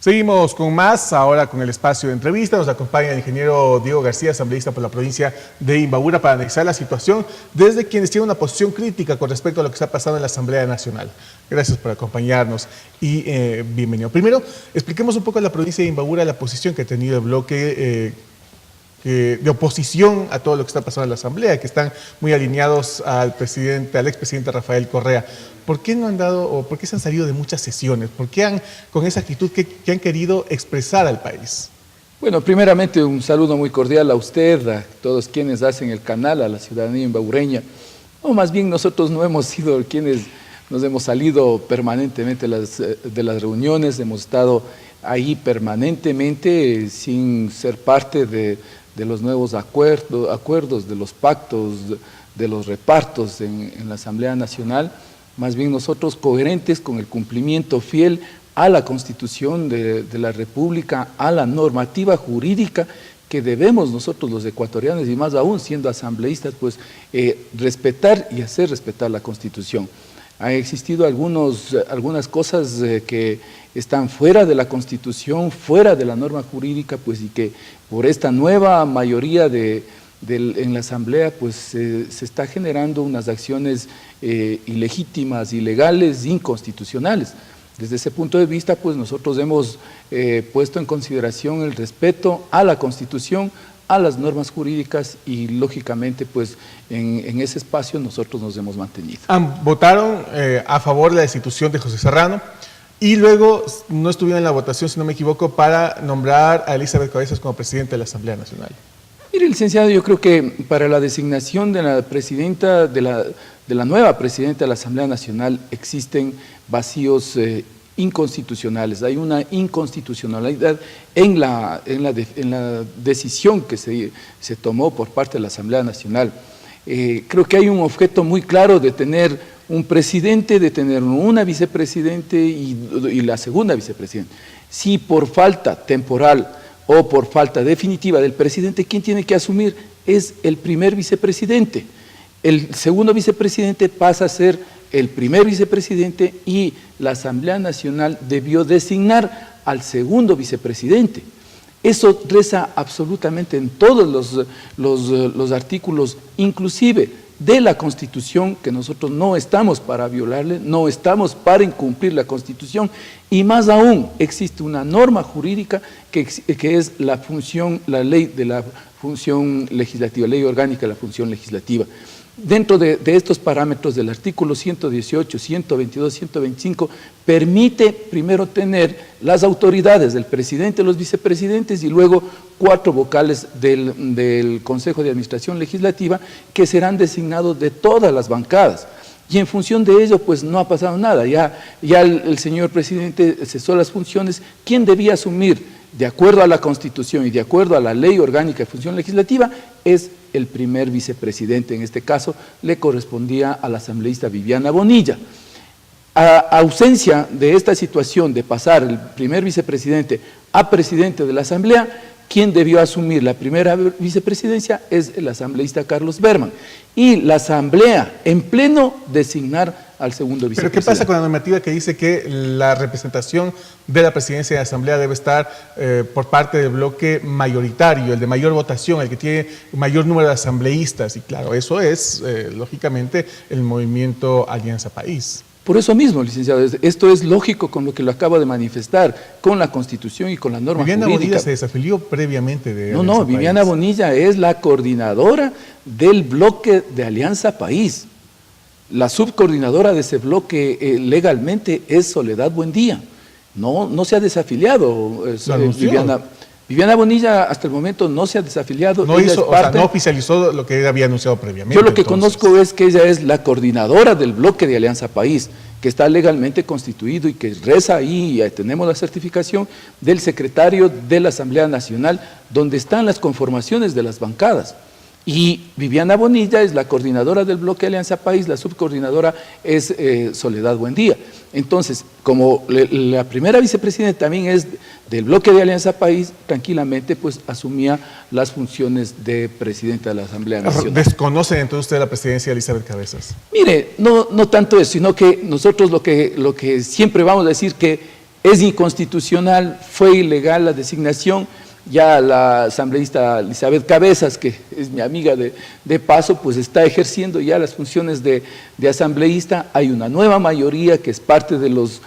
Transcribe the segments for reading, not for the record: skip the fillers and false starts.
Seguimos con más, ahora con el espacio de entrevista. Nos acompaña el ingeniero Diego García, asambleísta por la provincia de Imbabura, para analizar la situación desde quienes tienen una posición crítica con respecto a lo que está pasando en la Asamblea Nacional. Gracias por acompañarnos y bienvenido. Primero, expliquemos un poco en la provincia de Imbabura la posición que ha tenido el bloque de oposición a todo lo que está pasando en la Asamblea, que están muy alineados al expresidente Rafael Correa. ¿Por qué no han dado, o por qué se han salido de muchas sesiones? ¿Por qué han, con esa actitud que han querido expresar al país? Bueno, primeramente un saludo muy cordial a usted, a todos quienes hacen el canal, a la ciudadanía imbabureña. O más bien nosotros no hemos sido quienes nos hemos salido permanentemente de las reuniones, hemos estado ahí permanentemente sin ser parte de los nuevos acuerdos, de los pactos, de los repartos en la Asamblea Nacional. Más bien nosotros coherentes con el cumplimiento fiel a la Constitución de la República, a la normativa jurídica que debemos nosotros los ecuatorianos, y más aún siendo asambleístas, pues respetar y hacer respetar la Constitución. Han existido algunas cosas que están fuera de la Constitución, fuera de la norma jurídica, pues, y que por esta nueva mayoría en la Asamblea pues se está generando unas acciones ilegítimas, ilegales, inconstitucionales. Desde ese punto de vista, pues nosotros hemos puesto en consideración el respeto a la Constitución, a las normas jurídicas, y lógicamente pues en ese espacio nosotros nos hemos mantenido. Votaron a favor de la destitución de José Serrano y luego no estuvieron en la votación, si no me equivoco, para nombrar a Elizabeth Cabezas como presidenta de la Asamblea Nacional. Mire, licenciado, yo creo que para la designación de la presidenta, de la nueva presidenta de la Asamblea Nacional, existen vacíos inconstitucionales. Hay una inconstitucionalidad en la decisión que se tomó por parte de la Asamblea Nacional. Creo que hay un objeto muy claro de tener un presidente, de tener una vicepresidente y la segunda vicepresidenta. Si por falta temporal o por falta definitiva del presidente, ¿quién tiene que asumir? Es el primer vicepresidente. El segundo vicepresidente pasa a ser el primer vicepresidente y la Asamblea Nacional debió designar al segundo vicepresidente. Eso reza absolutamente en todos los artículos, inclusive de la Constitución, que nosotros no estamos para violarle, no estamos para incumplir la Constitución, y más aún existe una norma jurídica que es la ley de la función legislativa, ley orgánica de la función legislativa. Dentro de estos parámetros del artículo 118, 122, 125, permite primero tener las autoridades del presidente, los vicepresidentes y luego 4 vocales del Consejo de Administración Legislativa, que serán designados de todas las bancadas. Y en función de ello, pues no ha pasado nada. Ya el señor presidente cesó las funciones. ¿Quién debía asumir, de acuerdo a la Constitución y de acuerdo a la Ley Orgánica de Función Legislativa? Es el primer vicepresidente. En este caso le correspondía a la asambleísta Viviana Bonilla. A ausencia de esta situación de pasar el primer vicepresidente a presidente de la Asamblea, quien debió asumir la primera vicepresidencia es el asambleísta Carlos Berman, y la Asamblea en pleno designar al segundo vicepresidente. ¿Pero qué pasa con la normativa que dice que la representación de la presidencia de la Asamblea debe estar por parte del bloque mayoritario, el de mayor votación, el que tiene mayor número de asambleístas? Y claro, eso es, lógicamente, el movimiento Alianza País. Por eso mismo, licenciado, esto es lógico con lo que lo acabo de manifestar, con la Constitución y con la norma jurídica. Viviana Bonilla se desafilió previamente de Alianza No, Viviana País. Bonilla es la coordinadora del bloque de Alianza País. La subcoordinadora de ese bloque legalmente es Soledad Buendía. No se ha desafiliado Viviana Bonilla, hasta el momento no se ha desafiliado. No oficializó lo que había anunciado previamente. Yo lo que conozco es que ella es la coordinadora del bloque de Alianza País, que está legalmente constituido y que reza ahí, y tenemos la certificación del secretario de la Asamblea Nacional, donde están las conformaciones de las bancadas. Y Viviana Bonilla es la coordinadora del bloque Alianza País, la subcoordinadora es Soledad Buendía. Entonces, como la primera vicepresidenta también es del bloque de Alianza País, tranquilamente pues asumía las funciones de presidenta de la Asamblea Nacional. ¿Desconocen entonces usted la presidencia de Elizabeth Cabezas? Mire, no tanto eso, sino que nosotros lo que siempre vamos a decir que es inconstitucional, fue ilegal la designación. Ya la asambleísta Elizabeth Cabezas, que es mi amiga de paso, pues está ejerciendo ya las funciones de asambleísta. Hay una nueva mayoría que es parte de los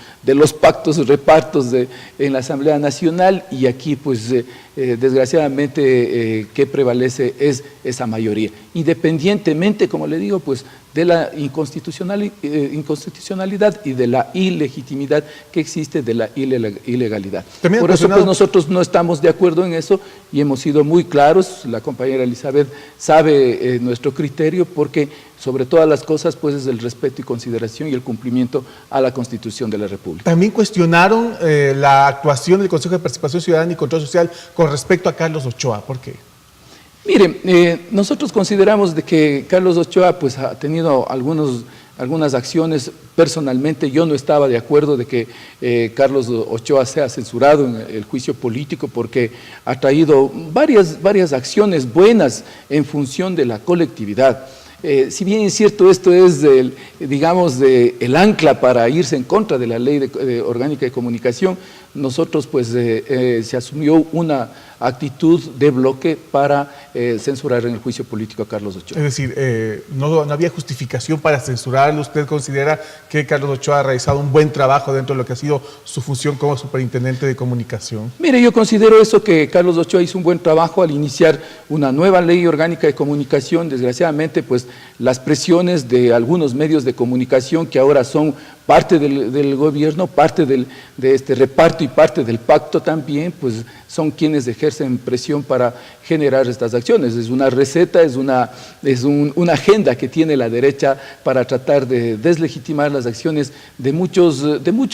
pactos, repartos en la Asamblea Nacional, y aquí pues desgraciadamente que prevalece es esa mayoría. Independientemente, como le digo, pues de la inconstitucionalidad y de la ilegitimidad que existe, de la ilegalidad. Por eso pues nosotros no estamos de acuerdo en eso y hemos sido muy claros. La compañera Elizabeth sabe nuestro criterio, porque sobre todas las cosas pues es el respeto y consideración y el cumplimiento a la Constitución de la República. También cuestionaron la actuación del Consejo de Participación Ciudadana y Control Social con respecto a Carlos Ochoa. ¿Por qué? Miren, nosotros consideramos de que Carlos Ochoa pues ha tenido algunas acciones. Personalmente yo no estaba de acuerdo de que Carlos Ochoa sea censurado en el juicio político, porque ha traído varias acciones buenas en función de la colectividad. Si bien es cierto, esto es el ancla para irse en contra de la ley orgánica de comunicación, nosotros pues se asumió una actitud de bloque para censurar en el juicio político a Carlos Ochoa. Es decir, no había justificación para censurarlo. ¿Usted considera que Carlos Ochoa ha realizado un buen trabajo dentro de lo que ha sido su función como superintendente de comunicación? Mire, yo considero eso, que Carlos Ochoa hizo un buen trabajo al iniciar una nueva ley orgánica de comunicación. Desgraciadamente, pues las presiones de algunos medios de comunicación que ahora son parte del gobierno, parte de este reparto y parte del pacto también, pues son quienes ejercen presión para generar estas acciones. Es una receta, es una agenda que tiene la derecha para tratar de deslegitimar las acciones de muchos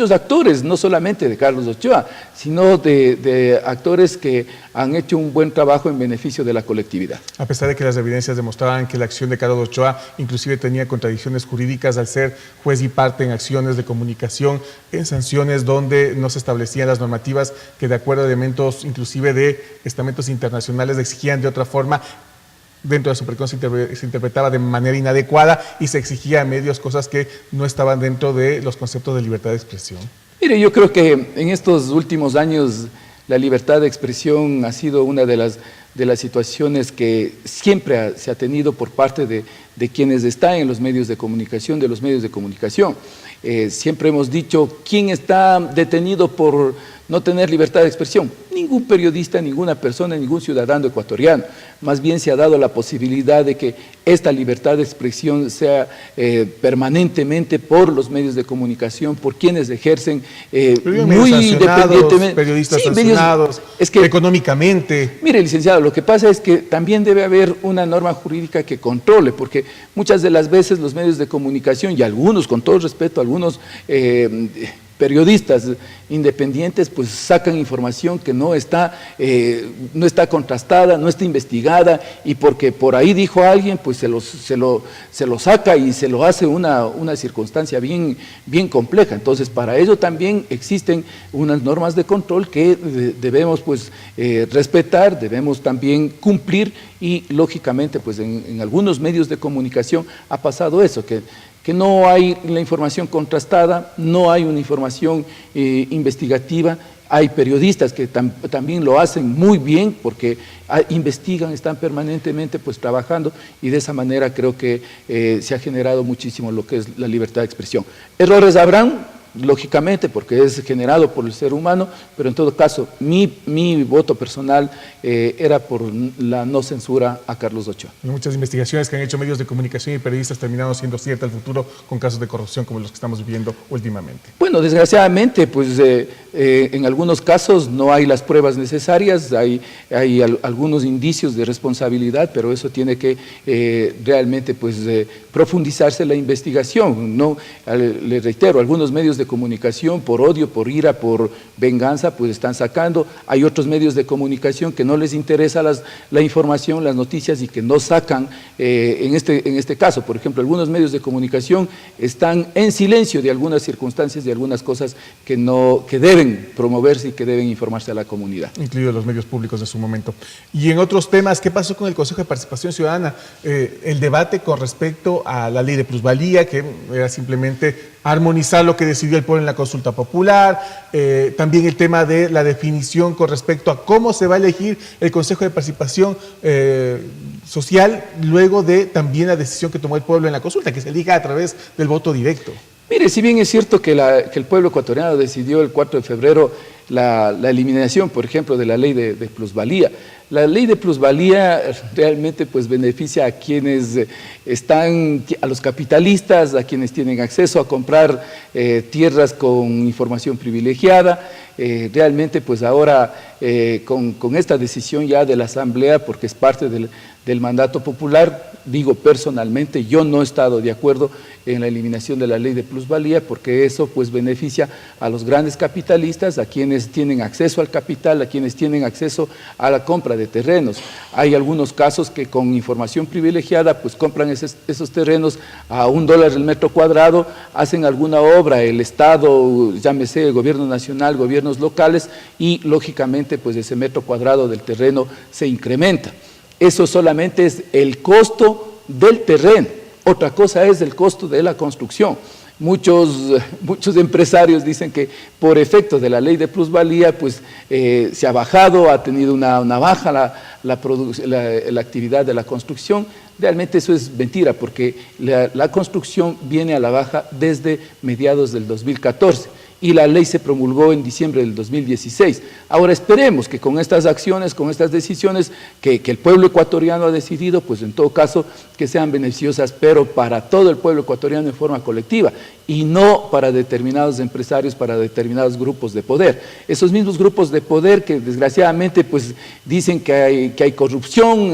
actores, no solamente de Carlos Ochoa, sino de actores que han hecho un buen trabajo en beneficio de la colectividad. A pesar de que las evidencias demostraban que la acción de Carlos Ochoa inclusive tenía contradicciones jurídicas al ser juez y parte en acciones de comunicación, en sanciones donde no se establecían las normativas que, de acuerdo a elementos inclusive de estamentos internacionales, exigían de otra forma, dentro de Supercon se interpretaba de manera inadecuada y se exigía a medios cosas que no estaban dentro de los conceptos de libertad de expresión. Mire, yo creo que en estos últimos años la libertad de expresión ha sido una de las situaciones que siempre se ha tenido por parte de quienes están en los medios de comunicación, siempre hemos dicho, ¿quién está detenido por no tener libertad de expresión? Ningún periodista, ninguna persona, ningún ciudadano ecuatoriano. Más bien se ha dado la posibilidad de que esta libertad de expresión sea permanentemente por los medios de comunicación, por quienes ejercen muy independientemente. Periodistas sancionados, económicamente. Mire, licenciado, lo que pasa es que también debe haber una norma jurídica que controle, porque muchas de las veces los medios de comunicación, y algunos, con todo respeto, algunos periodistas independientes pues sacan información que no está contrastada, no está investigada, y porque por ahí dijo alguien pues se lo saca y se lo hace una circunstancia bien compleja. Entonces para ello también existen unas normas de control que debemos pues respetar, debemos también cumplir, y lógicamente pues en algunos medios de comunicación ha pasado eso, que no hay la información contrastada, no hay una información investigativa. Hay periodistas que también lo hacen muy bien porque investigan, están permanentemente pues trabajando, y de esa manera creo que se ha generado muchísimo lo que es la libertad de expresión. Errores habrán, lógicamente, porque es generado por el ser humano, pero en todo caso mi voto personal era por la no censura a Carlos Ochoa. Muchas investigaciones que han hecho medios de comunicación y periodistas terminaron siendo ciertas al futuro con casos de corrupción como los que estamos viviendo últimamente. Bueno, desgraciadamente, pues en algunos casos no hay las pruebas necesarias, hay algunos indicios de responsabilidad, pero eso tiene que realmente pues profundizarse la investigación. No, le reitero, algunos medios de comunicación por odio, por ira, por venganza, pues están sacando. Hay otros medios de comunicación que no les interesa la información, las noticias, y que no sacan. En este caso, por ejemplo, algunos medios de comunicación están en silencio de algunas circunstancias, de algunas cosas que deben promoverse y que deben informarse a la comunidad. Incluidos los medios públicos de su momento. Y en otros temas, ¿qué pasó con el Consejo de Participación Ciudadana? El debate con respecto a la ley de plusvalía, que era simplemente armonizar lo que decidió el pueblo en la consulta popular, también el tema de la definición con respecto a cómo se va a elegir el Consejo de Participación Social luego de también la decisión que tomó el pueblo en la consulta, que se elija a través del voto directo. Mire, si bien es cierto que el pueblo ecuatoriano decidió el 4 de febrero la eliminación, por ejemplo, de la ley de plusvalía, la ley de plusvalía realmente pues beneficia a quienes a los capitalistas, a quienes tienen acceso a comprar tierras con información privilegiada. Realmente pues ahora con esta decisión ya de la Asamblea, porque es parte del mandato popular, digo personalmente, yo no he estado de acuerdo en la eliminación de la ley de plusvalía, porque eso pues beneficia a los grandes capitalistas, a quienes tienen acceso al capital, a quienes tienen acceso a la compra de terrenos. Hay algunos casos que con información privilegiada pues compran esos terrenos a $1 el metro cuadrado, hacen alguna obra, el Estado, llámese el gobierno nacional, gobiernos locales, y lógicamente pues ese metro cuadrado del terreno se incrementa. Eso solamente es el costo del terreno, otra cosa es el costo de la construcción. Muchos empresarios dicen que por efecto de la ley de plusvalía pues se ha bajado, ha tenido una baja la actividad de la construcción. Realmente eso es mentira, porque la construcción viene a la baja desde mediados del 2014 y la ley se promulgó en diciembre del 2016. Ahora esperemos que con estas acciones, con estas decisiones que el pueblo ecuatoriano ha decidido, pues en todo caso que sean beneficiosas, pero para todo el pueblo ecuatoriano en forma colectiva y no para determinados empresarios, para determinados grupos de poder. Esos mismos grupos de poder que desgraciadamente pues dicen que hay corrupción,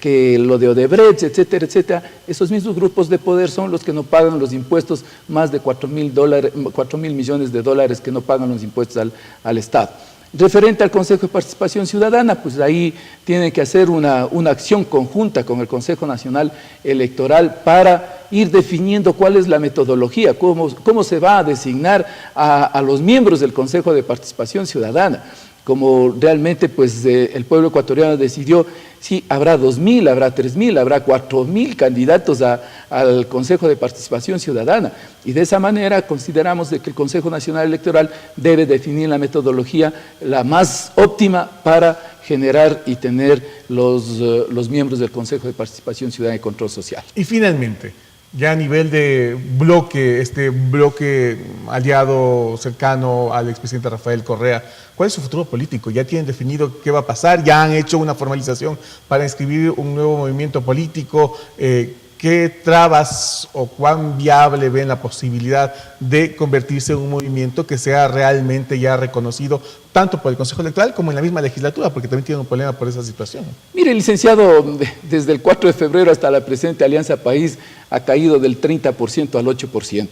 que lo de Odebrecht, etcétera, etcétera, esos mismos grupos de poder son los que no pagan los impuestos, más de 4.000 millones de dólares que no pagan los impuestos al Estado. Referente al Consejo de Participación Ciudadana, pues ahí tienen que hacer una acción conjunta con el Consejo Nacional Electoral para ir definiendo cuál es la metodología, cómo se va a designar a los miembros del Consejo de Participación Ciudadana. Como realmente pues el pueblo ecuatoriano decidió, sí, habrá 2.000, habrá 3.000, habrá 4.000 candidatos al Consejo de Participación Ciudadana, y de esa manera consideramos de que el Consejo Nacional Electoral debe definir la metodología la más óptima para generar y tener los miembros del Consejo de Participación Ciudadana y Control Social. Y finalmente, ya a nivel de bloque, este bloque aliado cercano al expresidente Rafael Correa, ¿cuál es su futuro político? ¿Ya tienen definido qué va a pasar? ¿Ya han hecho una formalización para inscribir un nuevo movimiento político? ¿Qué trabas o cuán viable ven la posibilidad de convertirse en un movimiento que sea realmente ya reconocido tanto por el Consejo Electoral como en la misma legislatura, porque también tienen un problema por esa situación? Mire, licenciado, desde el 4 de febrero hasta la presente Alianza País ha caído del 30% al 8%.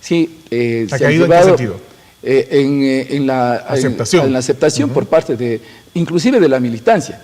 Sí, ¿Ha caído en qué sentido? En la aceptación por parte inclusive de la militancia.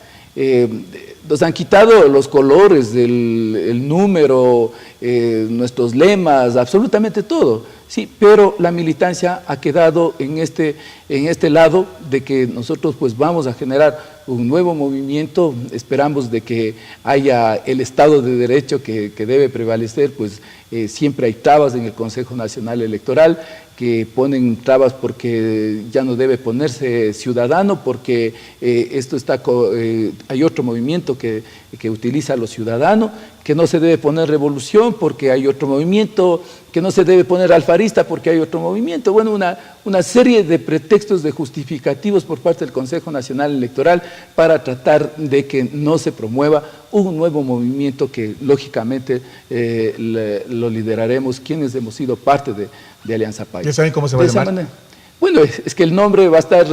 Nos han quitado los colores, el número, nuestros lemas, absolutamente todo, sí, pero la militancia ha quedado en este lado de que nosotros pues vamos a generar un nuevo movimiento. Esperamos de que haya el Estado de Derecho que debe prevalecer, pues siempre hay trabas en el Consejo Nacional Electoral, que ponen trabas porque ya no debe ponerse ciudadano, porque hay otro movimiento que utiliza a los ciudadanos, que no se debe poner revolución porque hay otro movimiento, que no se debe poner alfarista porque hay otro movimiento. Bueno, una serie de pretextos, de justificativos por parte del Consejo Nacional Electoral para tratar de que no se promueva un nuevo movimiento que lógicamente lo lideraremos quienes hemos sido parte de Alianza País. ¿Ya saben cómo se va a llamar? Bueno, es que el nombre va a estar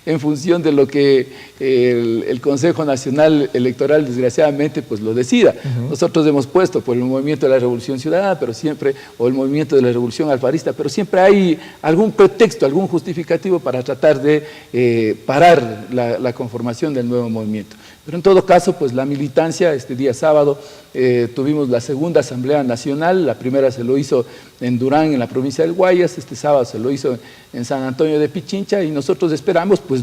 en función de lo que el Consejo Nacional Electoral desgraciadamente pues lo decida. Nosotros hemos puesto por el Movimiento de la Revolución Ciudadana, pero siempre, o el Movimiento de la Revolución Alfarista, pero siempre hay algún pretexto, algún justificativo para tratar de parar la conformación del nuevo movimiento. Pero en todo caso, pues la militancia, este día sábado tuvimos la segunda Asamblea Nacional, la primera se lo hizo en Durán, en la provincia del Guayas, este sábado se lo hizo en San Antonio de Pichincha, y nosotros esperamos, pues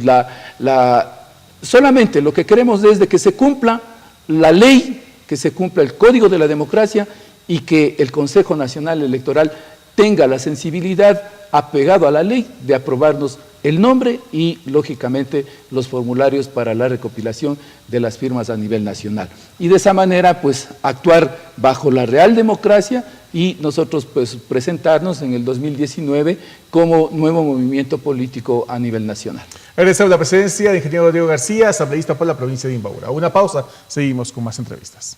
solamente lo que queremos es de que se cumpla la ley, que se cumpla el Código de la Democracia y que el Consejo Nacional Electoral tenga la sensibilidad, apegado a la ley, de aprobarnos el nombre y, lógicamente, los formularios para la recopilación de las firmas a nivel nacional. Y de esa manera, pues, actuar bajo la real democracia y nosotros, pues, presentarnos en el 2019 como nuevo movimiento político a nivel nacional. Agradecemos la presencia del ingeniero Diego García, asambleísta por la provincia de Imbabura. Una pausa, seguimos con más entrevistas.